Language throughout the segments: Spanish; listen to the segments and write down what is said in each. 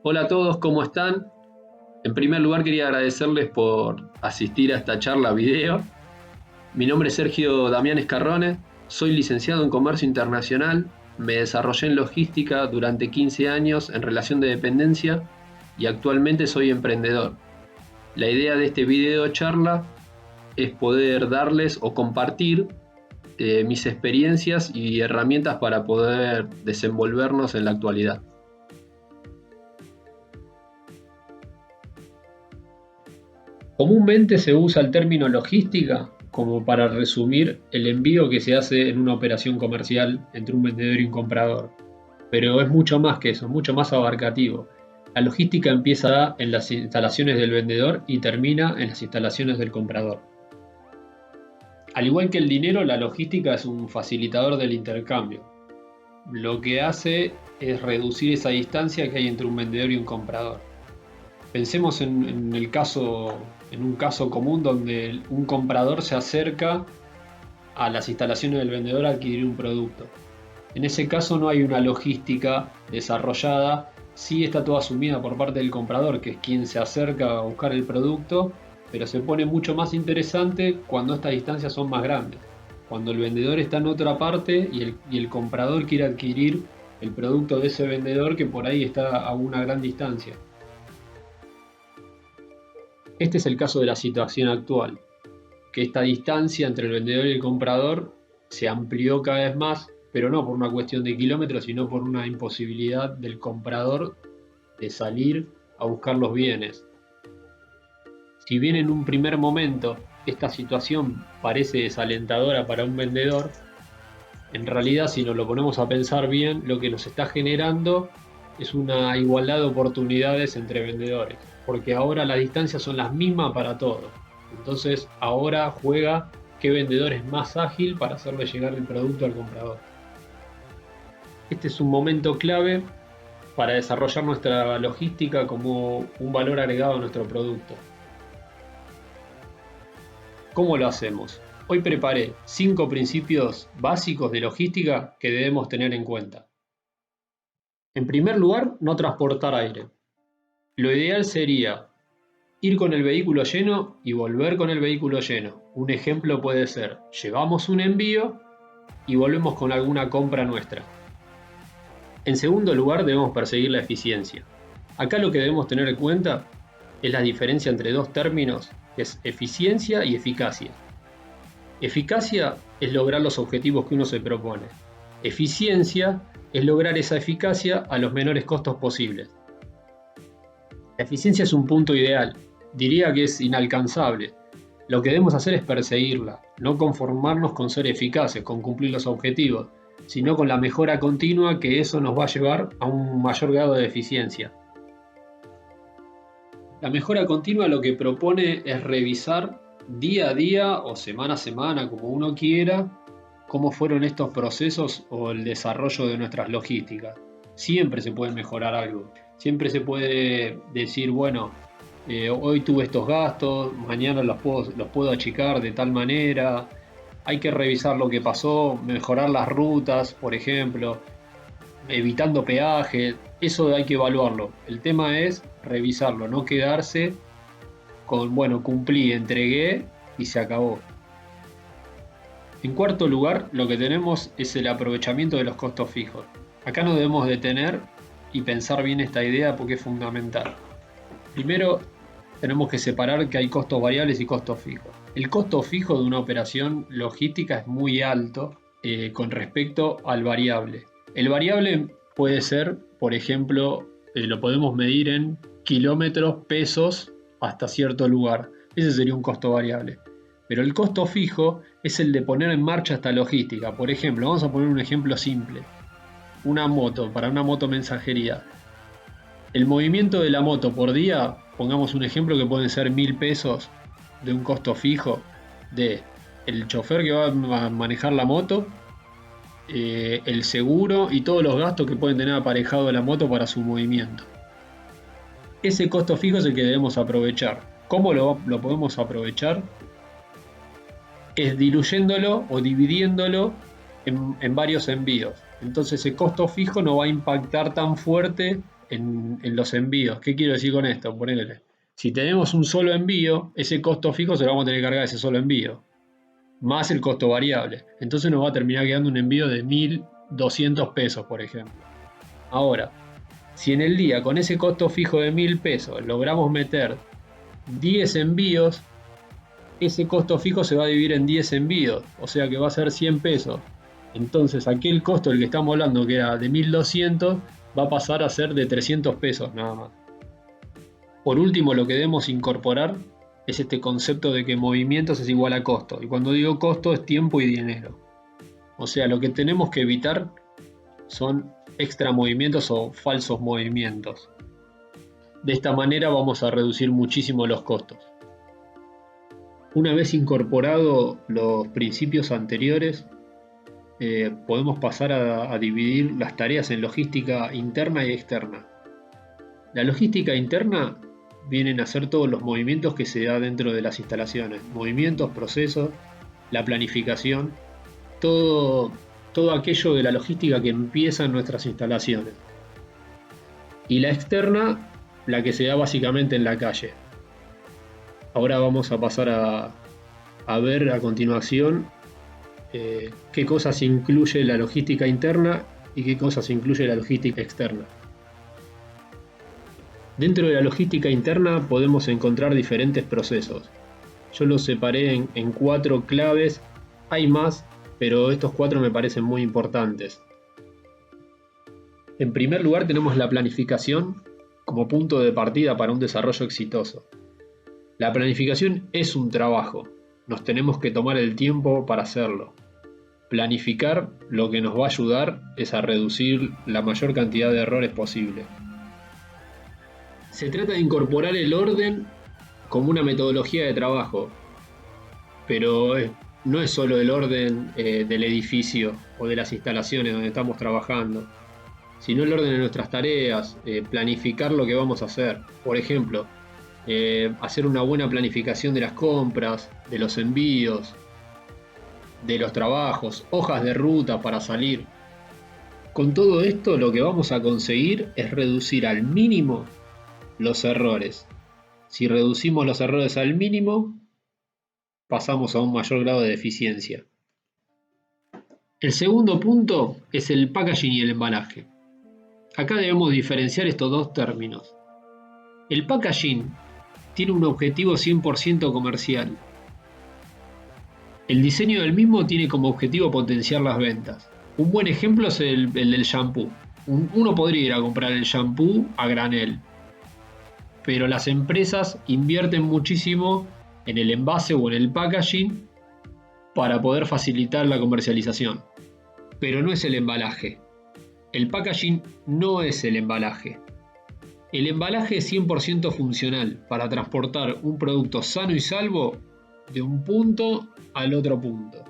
Hola a todos, ¿cómo están? En primer lugar quería agradecerles por asistir a esta charla video. Mi nombre es Sergio Damián Escarrone, soy licenciado en Comercio Internacional, me desarrollé en logística durante 15 años en relación de dependencia y actualmente soy emprendedor. La idea de este video charla es poder darles o compartir mis experiencias y herramientas para poder desenvolvernos en la actualidad. Comúnmente se usa el término logística como para resumir el envío que se hace en una operación comercial entre un vendedor y un comprador, pero es mucho más que eso, mucho más abarcativo. La logística empieza en las instalaciones del vendedor y termina en las instalaciones del comprador. Al igual que el dinero, la logística es un facilitador del intercambio. Lo que hace es reducir esa distancia que hay entre un vendedor y un comprador. Pensemos en un caso común donde un comprador se acerca a las instalaciones del vendedor a adquirir un producto. En ese caso no hay una logística desarrollada, sí está todo asumida por parte del comprador, que es quien se acerca a buscar el producto, pero se pone mucho más interesante cuando estas distancias son más grandes. Cuando el vendedor está en otra parte y el comprador quiere adquirir el producto de ese vendedor que por ahí está a una gran distancia. Este es el caso de la situación actual, que esta distancia entre el vendedor y el comprador se amplió cada vez más, pero no por una cuestión de kilómetros, sino por una imposibilidad del comprador de salir a buscar los bienes. Si bien en un primer momento esta situación parece desalentadora para un vendedor, en realidad si nos lo ponemos a pensar bien, lo que nos está generando es una igualdad de oportunidades entre vendedores, porque ahora las distancias son las mismas para todos. Entonces ahora juega qué vendedor es más ágil para hacerle llegar el producto al comprador. Este es un momento clave para desarrollar nuestra logística como un valor agregado a nuestro producto. ¿Cómo lo hacemos? Hoy preparé 5 principios básicos de logística que debemos tener en cuenta. En primer lugar, no transportar aire. Lo ideal sería ir con el vehículo lleno y volver con el vehículo lleno. Un ejemplo puede ser, llevamos un envío y volvemos con alguna compra nuestra. En segundo lugar, debemos perseguir la eficiencia. Acá lo que debemos tener en cuenta es la diferencia entre dos términos, que es eficiencia y eficacia. Eficacia es lograr los objetivos que uno se propone. Eficiencia es lograr esa eficacia a los menores costos posibles. La eficiencia es un punto ideal, diría que es inalcanzable. Lo que debemos hacer es perseguirla, no conformarnos con ser eficaces, con cumplir los objetivos, sino con la mejora continua que eso nos va a llevar a un mayor grado de eficiencia. La mejora continua lo que propone es revisar día a día o semana a semana, como uno quiera, cómo fueron estos procesos o el desarrollo de nuestras logísticas. Siempre se puede mejorar algo, siempre se puede decir, bueno, hoy tuve estos gastos, mañana los puedo achicar de tal manera, hay que revisar lo que pasó, mejorar las rutas, por ejemplo, evitando peaje, eso hay que evaluarlo. El tema es revisarlo, no quedarse con, bueno, cumplí, entregué y se acabó. En cuarto lugar, lo que tenemos es el aprovechamiento de los costos fijos. Acá nos debemos detener y pensar bien esta idea porque es fundamental. Primero, tenemos que separar que hay costos variables y costos fijos. El costo fijo de una operación logística es muy alto con respecto al variable. El variable puede ser, por ejemplo, lo podemos medir en kilómetros, pesos, hasta cierto lugar. Ese sería un costo variable. Pero el costo fijo es el de poner en marcha esta logística. Por ejemplo, vamos a poner un ejemplo simple. Una moto, para una moto mensajería. El movimiento de la moto por día, pongamos un ejemplo que pueden ser 1.000 pesos de un costo fijo de el chofer que va a manejar la moto, el seguro y todos los gastos que pueden tener aparejado la moto para su movimiento. Ese costo fijo es el que debemos aprovechar. ¿Cómo lo podemos aprovechar? Es diluyéndolo o dividiéndolo en varios envíos. Entonces ese costo fijo no va a impactar tan fuerte en los envíos. ¿Qué quiero decir con esto? Ponele, si tenemos un solo envío, ese costo fijo se lo vamos a tener que cargar ese solo envío, más el costo variable. Entonces nos va a terminar quedando un envío de 1.200 pesos, por ejemplo. Ahora, si en el día con ese costo fijo de 1.000 pesos logramos meter 10 envíos, ese costo fijo se va a dividir en 10 envíos, o sea que va a ser 100 pesos. Entonces aquel costo del que estamos hablando, que era de 1.200, va a pasar a ser de 300 pesos nada más. Por último, lo que debemos incorporar es este concepto de que movimientos es igual a costo. Y cuando digo costo es tiempo y dinero. O sea, lo que tenemos que evitar son extra movimientos o falsos movimientos. De esta manera vamos a reducir muchísimo los costos. Una vez incorporados los principios anteriores, podemos pasar a dividir las tareas en logística interna y externa. La logística interna vienen a ser todos los movimientos que se da dentro de las instalaciones, movimientos, procesos, la planificación, todo aquello de la logística que empieza en nuestras instalaciones. Y la externa, la que se da básicamente en la calle. Ahora vamos a pasar a ver a continuación qué cosas incluye la logística interna y qué cosas incluye la logística externa. Dentro de la logística interna podemos encontrar diferentes procesos. Yo los separé en 4 claves, hay más, pero estos 4 me parecen muy importantes. En primer lugar tenemos la planificación como punto de partida para un desarrollo exitoso. La planificación es un trabajo, nos tenemos que tomar el tiempo para hacerlo. Planificar lo que nos va a ayudar es a reducir la mayor cantidad de errores posible. Se trata de incorporar el orden como una metodología de trabajo, pero no es solo el orden del edificio o de las instalaciones donde estamos trabajando, sino el orden de nuestras tareas, planificar lo que vamos a hacer. Por ejemplo, hacer una buena planificación de las compras, de los envíos, de los trabajos, hojas de ruta para salir. Con todo esto lo que vamos a conseguir es reducir al mínimo los errores. Si reducimos los errores al mínimo, pasamos a un mayor grado de eficiencia. El segundo punto es el packaging y el embalaje. Acá debemos diferenciar estos dos términos. El packaging tiene un objetivo 100% comercial. El diseño del mismo tiene como objetivo potenciar las ventas. Un buen ejemplo es el del shampoo. Uno podría ir a comprar el shampoo a granel, pero las empresas invierten muchísimo en el envase o en el packaging para poder facilitar la comercialización. Pero no es el embalaje. El packaging no es el embalaje. El embalaje es 100% funcional para transportar un producto sano y salvo de un punto al otro punto.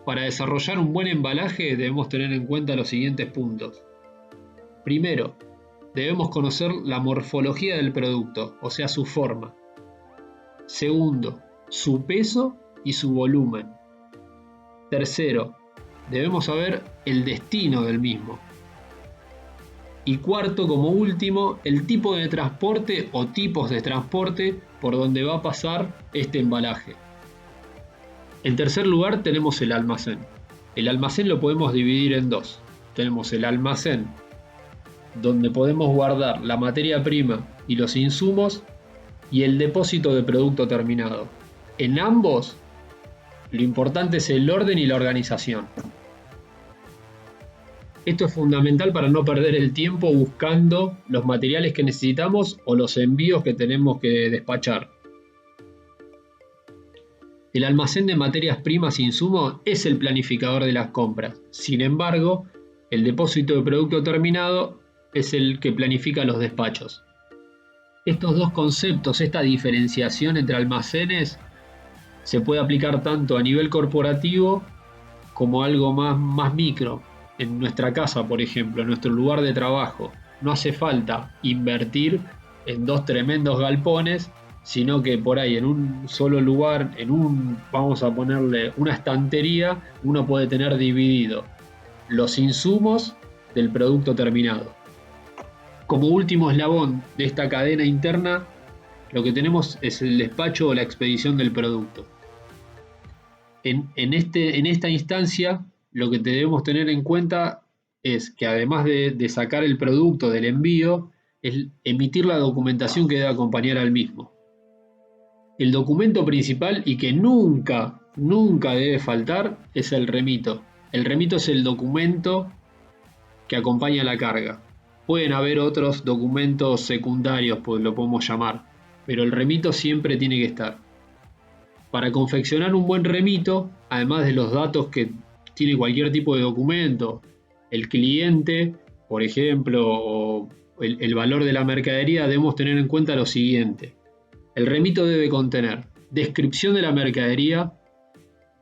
Para desarrollar un buen embalaje debemos tener en cuenta los siguientes puntos. Primero, debemos conocer la morfología del producto, o sea, su forma. Segundo, su peso y su volumen. Tercero, debemos saber el destino del mismo. Y cuarto, como último, el tipo de transporte o tipos de transporte por donde va a pasar este embalaje. En tercer lugar tenemos el almacén. El almacén lo podemos dividir en dos. Tenemos el almacén donde podemos guardar la materia prima y los insumos y el depósito de producto terminado. En ambos, lo importante es el orden y la organización. Esto es fundamental para no perder el tiempo buscando los materiales que necesitamos o los envíos que tenemos que despachar. El almacén de materias primas e insumos es el planificador de las compras. Sin embargo, el depósito de producto terminado es el que planifica los despachos. Estos dos conceptos, esta diferenciación entre almacenes, se puede aplicar tanto a nivel corporativo como algo más micro. En nuestra casa, por ejemplo, en nuestro lugar de trabajo, no hace falta invertir en 2 tremendos galpones, sino que por ahí en un solo lugar, vamos a ponerle una estantería, uno puede tener dividido los insumos del producto terminado. Como último eslabón de esta cadena interna, lo que tenemos es el despacho o la expedición del producto. En esta instancia, lo que debemos tener en cuenta es que además de sacar el producto del envío, es emitir la documentación que debe acompañar al mismo. El documento principal y que nunca debe faltar es el remito. El remito es el documento que acompaña la carga. Pueden haber otros documentos secundarios, pues lo podemos llamar, pero el remito siempre tiene que estar. Para confeccionar un buen remito, además de los datos que tiene cualquier tipo de documento, el cliente, por ejemplo, o el valor de la mercadería, debemos tener en cuenta lo siguiente. El remito debe contener descripción de la mercadería,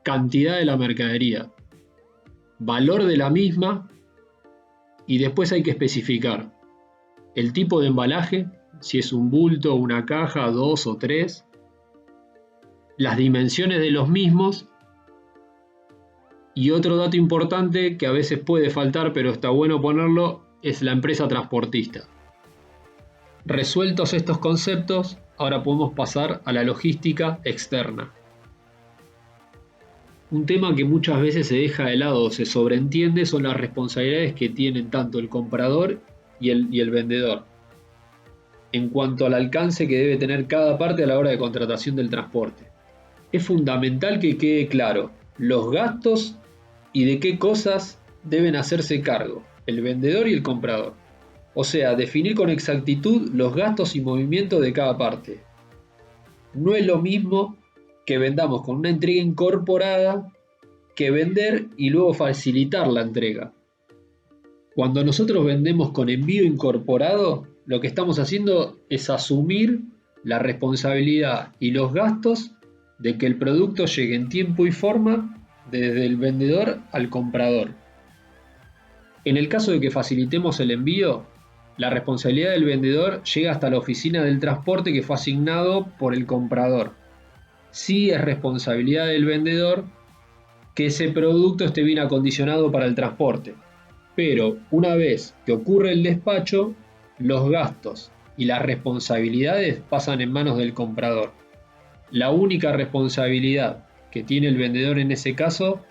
cantidad de la mercadería, valor de la misma, y después hay que especificar el tipo de embalaje, si es un bulto, una caja, 2 o 3, las dimensiones de los mismos, y otro dato importante que a veces puede faltar, pero está bueno ponerlo, es la empresa transportista. Resueltos estos conceptos, ahora podemos pasar a la logística externa. Un tema que muchas veces se deja de lado o se sobreentiende son las responsabilidades que tienen tanto el comprador y el vendedor, en cuanto al alcance que debe tener cada parte a la hora de contratación del transporte. Es fundamental que quede claro los gastos y de qué cosas deben hacerse cargo el vendedor y el comprador. O sea, definir con exactitud los gastos y movimientos de cada parte. No es lo mismo que vendamos con una entrega incorporada que vender y luego facilitar la entrega. Cuando nosotros vendemos con envío incorporado, lo que estamos haciendo es asumir la responsabilidad y los gastos de que el producto llegue en tiempo y forma desde el vendedor al comprador. En el caso de que facilitemos el envío, la responsabilidad del vendedor llega hasta la oficina del transporte que fue asignado por el comprador. Sí es responsabilidad del vendedor que ese producto esté bien acondicionado para el transporte. Pero una vez que ocurre el despacho, los gastos y las responsabilidades pasan en manos del comprador. La única responsabilidad que tiene el vendedor en ese caso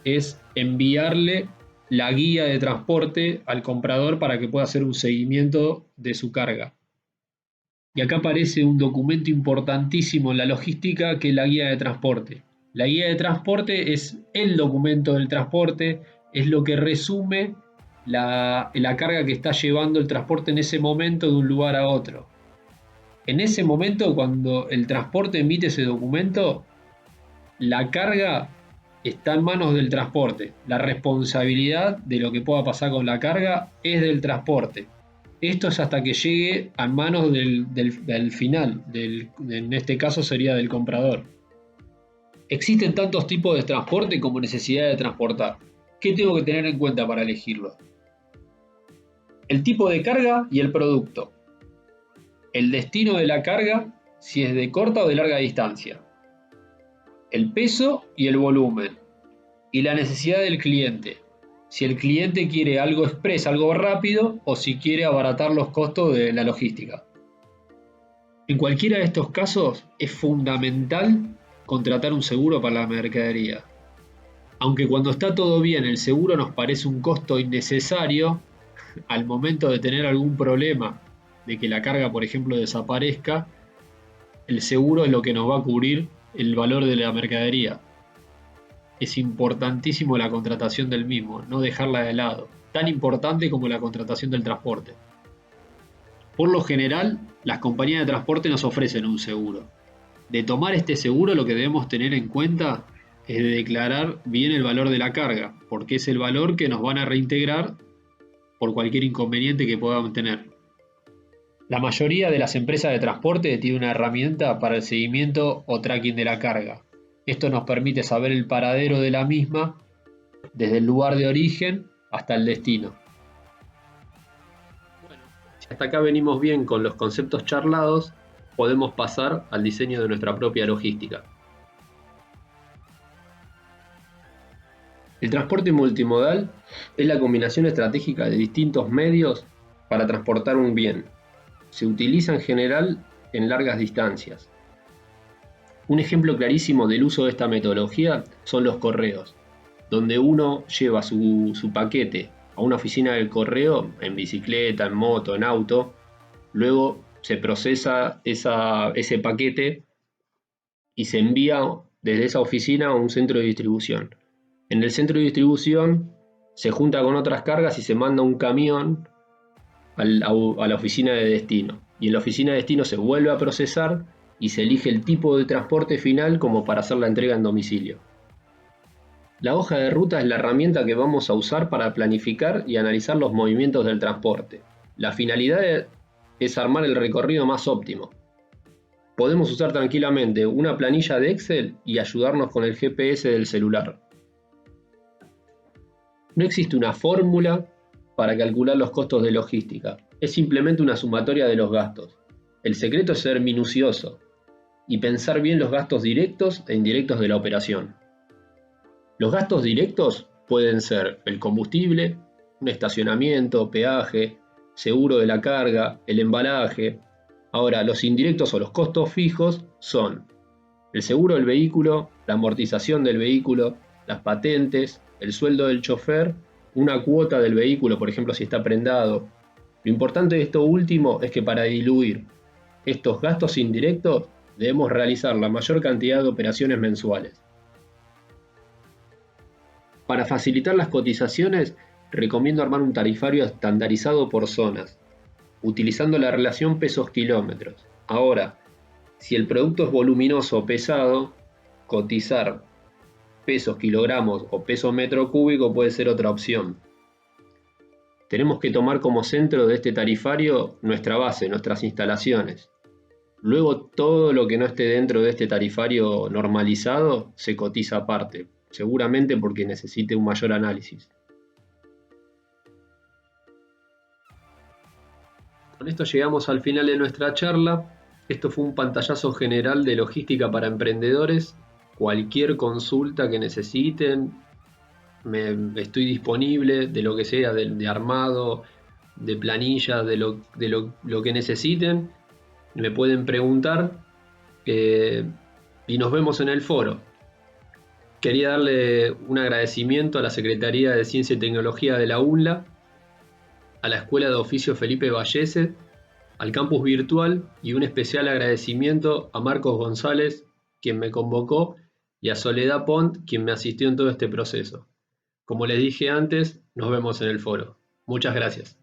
es enviarle la guía de transporte al comprador para que pueda hacer un seguimiento de su carga. Y acá aparece un documento importantísimo en la logística que es la guía de transporte. La guía de transporte es el documento del transporte, es lo que resume la carga que está llevando el transporte en ese momento de un lugar a otro. En ese momento, cuando el transporte emite ese documento, la carga está en manos del transporte. La responsabilidad de lo que pueda pasar con la carga es del transporte. Esto es hasta que llegue a manos del final, en este caso sería del comprador. Existen tantos tipos de transporte como necesidad de transportar. ¿Qué tengo que tener en cuenta para elegirlo? El tipo de carga y el producto. El destino de la carga, si es de corta o de larga distancia. El peso y el volumen. Y la necesidad del cliente. Si el cliente quiere algo express, algo rápido, o si quiere abaratar los costos de la logística. En cualquiera de estos casos es fundamental contratar un seguro para la mercadería. Aunque cuando está todo bien el seguro nos parece un costo innecesario, al momento de tener algún problema, de que la carga por ejemplo desaparezca, el seguro es lo que nos va a cubrir el valor de la mercadería. Es importantísimo la contratación del mismo, no dejarla de lado, tan importante como la contratación del transporte. Por lo general, las compañías de transporte nos ofrecen un seguro. De tomar este seguro, lo que debemos tener en cuenta es de declarar bien el valor de la carga, porque es el valor que nos van a reintegrar por cualquier inconveniente que podamos tener. La mayoría de las empresas de transporte tiene una herramienta para el seguimiento o tracking de la carga. Esto nos permite saber el paradero de la misma desde el lugar de origen hasta el destino. Bueno, si hasta acá venimos bien con los conceptos charlados, podemos pasar al diseño de nuestra propia logística. El transporte multimodal es la combinación estratégica de distintos medios para transportar un bien. Se utiliza en general en largas distancias. Un ejemplo clarísimo del uso de esta metodología son los correos, donde uno lleva su paquete a una oficina del correo en bicicleta, en moto, en auto, luego se procesa ese paquete y se envía desde esa oficina a un centro de distribución. En el centro de distribución se junta con otras cargas y se manda un camión a la oficina de destino. Y en la oficina de destino se vuelve a procesar y se elige el tipo de transporte final como para hacer la entrega en domicilio. La hoja de ruta es la herramienta que vamos a usar para planificar y analizar los movimientos del transporte. La finalidad es armar el recorrido más óptimo. Podemos usar tranquilamente una planilla de Excel y ayudarnos con el GPS del celular. No existe una fórmula para calcular los costos de logística, es simplemente una sumatoria de los gastos. El secreto es ser minucioso y pensar bien los gastos directos e indirectos de la operación. Los gastos directos pueden ser el combustible, un estacionamiento, peaje, seguro de la carga, el embalaje. Ahora, los indirectos o los costos fijos son el seguro del vehículo, la amortización del vehículo, las patentes, el sueldo del chofer, una cuota del vehículo, por ejemplo, si está prendado. Lo importante de esto último es que para diluir estos gastos indirectos debemos realizar la mayor cantidad de operaciones mensuales. Para facilitar las cotizaciones, recomiendo armar un tarifario estandarizado por zonas, utilizando la relación pesos-kilómetros. Ahora, si el producto es voluminoso o pesado, cotizar pesos kilogramos o peso metro cúbico puede ser otra opción. Tenemos que tomar como centro de este tarifario nuestra base, nuestras instalaciones. Luego todo lo que no esté dentro de este tarifario normalizado se cotiza aparte, seguramente porque necesite un mayor análisis. Con esto llegamos al final de nuestra charla. Esto fue un pantallazo general de logística para emprendedores. Cualquier consulta que necesiten, estoy disponible de lo que sea, de armado, de planilla, de lo que necesiten. Me pueden preguntar y nos vemos en el foro. Quería darle un agradecimiento a la Secretaría de Ciencia y Tecnología de la UNLA, a la Escuela de Oficio Felipe Vallese, al campus virtual y un especial agradecimiento a Marcos González, quien me convocó, y a Soledad Pont, quien me asistió en todo este proceso. Como les dije antes, nos vemos en el foro. Muchas gracias.